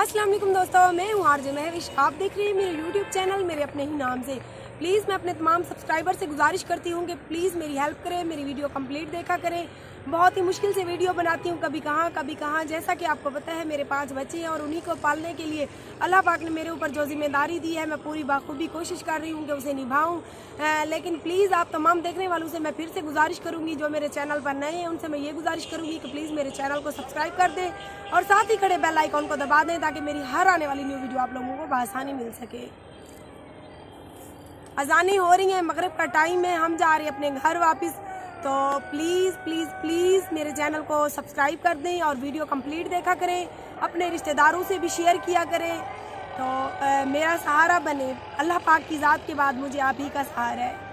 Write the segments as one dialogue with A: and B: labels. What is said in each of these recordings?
A: अस्सलाम वालेकुम दोस्तों, मैं हूँ आरजे महविश। आप देख रहे हैं मेरे यूट्यूब चैनल मेरे अपने ही नाम से। प्लीज़ मैं अपने तमाम सब्सक्राइबर से गुजारिश करती हूँ कि प्लीज़ मेरी हेल्प करें, मेरी वीडियो कंप्लीट देखा करें। बहुत ही मुश्किल से वीडियो बनाती हूँ, कभी कहाँ। जैसा कि आपको पता है मेरे 5 बच्चे हैं और उन्हीं को पालने के लिए अल्लाह पाक ने मेरे ऊपर जो जिम्मेदारी दी है मैं पूरी बाखूबी कोशिश कर रही हूँ कि उसे निभाऊँ। लेकिन प्लीज़ आप तमाम देखने वालों से मैं फिर से गुजारिश करूँगी, जो मेरे चैनल पर नए हैं उनसे मैं ये गुजारिश करूँगी कि प्लीज़ मेरे चैनल को सब्सक्राइब कर दें और साथ ही खड़े बेल आइकॉन को दबा दें ताकि मेरी हर आने वाली न्यू वीडियो आप लोगों को बआसानी मिल सके। अज़ानें हो रही हैं, मगरिब का टाइम है, हम जा रहे हैं अपने घर वापस। तो प्लीज़ प्लीज़ प्लीज़ मेरे चैनल को सब्सक्राइब कर दें और वीडियो कंप्लीट देखा करें, अपने रिश्तेदारों से भी शेयर किया करें। तो मेरा सहारा बने, अल्लाह पाक की ज़ात के बाद मुझे आप ही का सहारा है।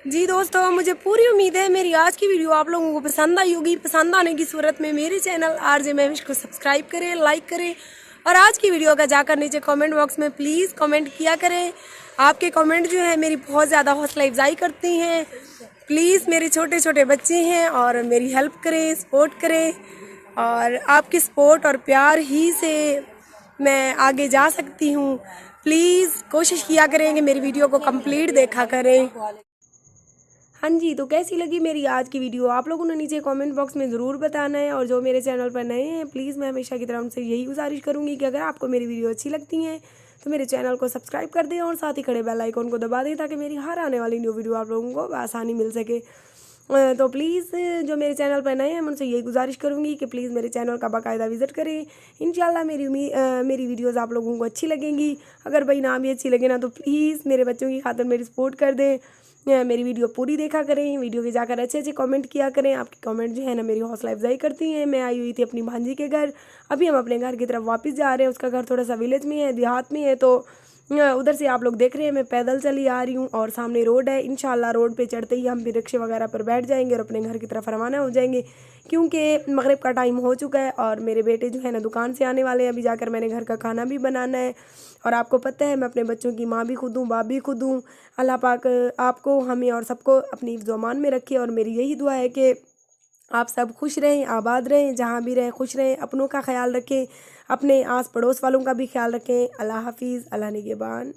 A: जी दोस्तों, मुझे पूरी उम्मीद है मेरी आज की वीडियो आप लोगों को पसंद आई होगी। पसंद आने की सूरत में मेरे चैनल आरजे महविश को सब्सक्राइब करें, लाइक करें और आज की वीडियो का जाकर नीचे कमेंट बॉक्स में प्लीज़ कमेंट किया करें। आपके कमेंट जो है मेरी बहुत ज़्यादा हौसला अफजाई करती हैं। प्लीज़ मेरे छोटे छोटे बच्चे हैं और मेरी हेल्प करें, सपोर्ट करें और आपके सपोर्ट और प्यार ही से मैं आगे जा सकती हूँ। प्लीज़ कोशिश किया करें कि मेरी वीडियो को कंप्लीट देखा करें। हाँ जी, तो कैसी लगी मेरी आज की वीडियो आप लोगों ने नीचे कमेंट बॉक्स में ज़रूर बताना है। और जो मेरे चैनल पर नए हैं प्लीज़ मैं हमेशा की तरह उनसे यही गुजारिश करूँगी कि अगर आपको मेरी वीडियो अच्छी लगती हैं तो मेरे चैनल को सब्सक्राइब कर दें और साथ ही खड़े बेल आइकॉन को दबा दें ताकि मेरी हर आने वाली न्यू वीडियो आप लोगों को आसानी मिल सके। तो प्लीज़ जो मेरे चैनल पर नए हैं मैं उनसे यही गुजारिश करूँगी कि प्लीज़ मेरे चैनल का बाकायदा विज़िट करें। इंशाल्लाह मेरी वीडियोज़ आप लोगों को अच्छी लगेंगी। अगर भाई ना भी अच्छी लगे ना तो प्लीज़ मेरे बच्चों की खातिर मेरी सपोर्ट कर दें, मेरी वीडियो पूरी देखा करें, वीडियो के जाकर अच्छे अच्छे कमेंट किया करें। आपके कमेंट जो है ना मेरी हौसला अफजाई करती हैं। मैं आई हुई थी अपनी भांजी के घर, अभी हम अपने घर की तरफ वापस जा रहे हैं। उसका घर थोड़ा सा विलेज में है, देहात में है, तो उधर से आप लोग देख रहे हैं मैं पैदल चली आ रही हूँ और सामने रोड है। इंशाल्लाह रोड पे चढ़ते ही हम भी रिक्शे वगैरह पर बैठ जाएंगे और अपने घर की तरफ रवाना हो जाएंगे, क्योंकि मगरिब का टाइम हो चुका है और मेरे बेटे जो है ना दुकान से आने वाले हैं। अभी जाकर मैंने घर का खाना भी बनाना है और आपको पता है मैं अपने बच्चों की माँ भी खुद हूँ, बाप भी खुद हूँ। अल्लाह पाक आपको, हमें और सबको अपनी हिफ्ज़-ओ-अमान में रखे और मेरी यही दुआ है कि आप सब खुश रहें, आबाद रहें, जहाँ भी रहें खुश रहें, अपनों का ख्याल रखें, अपने आस पड़ोस वालों का भी ख्याल रखें। अल्लाह हाफिज़, अल्लाह निगहबान।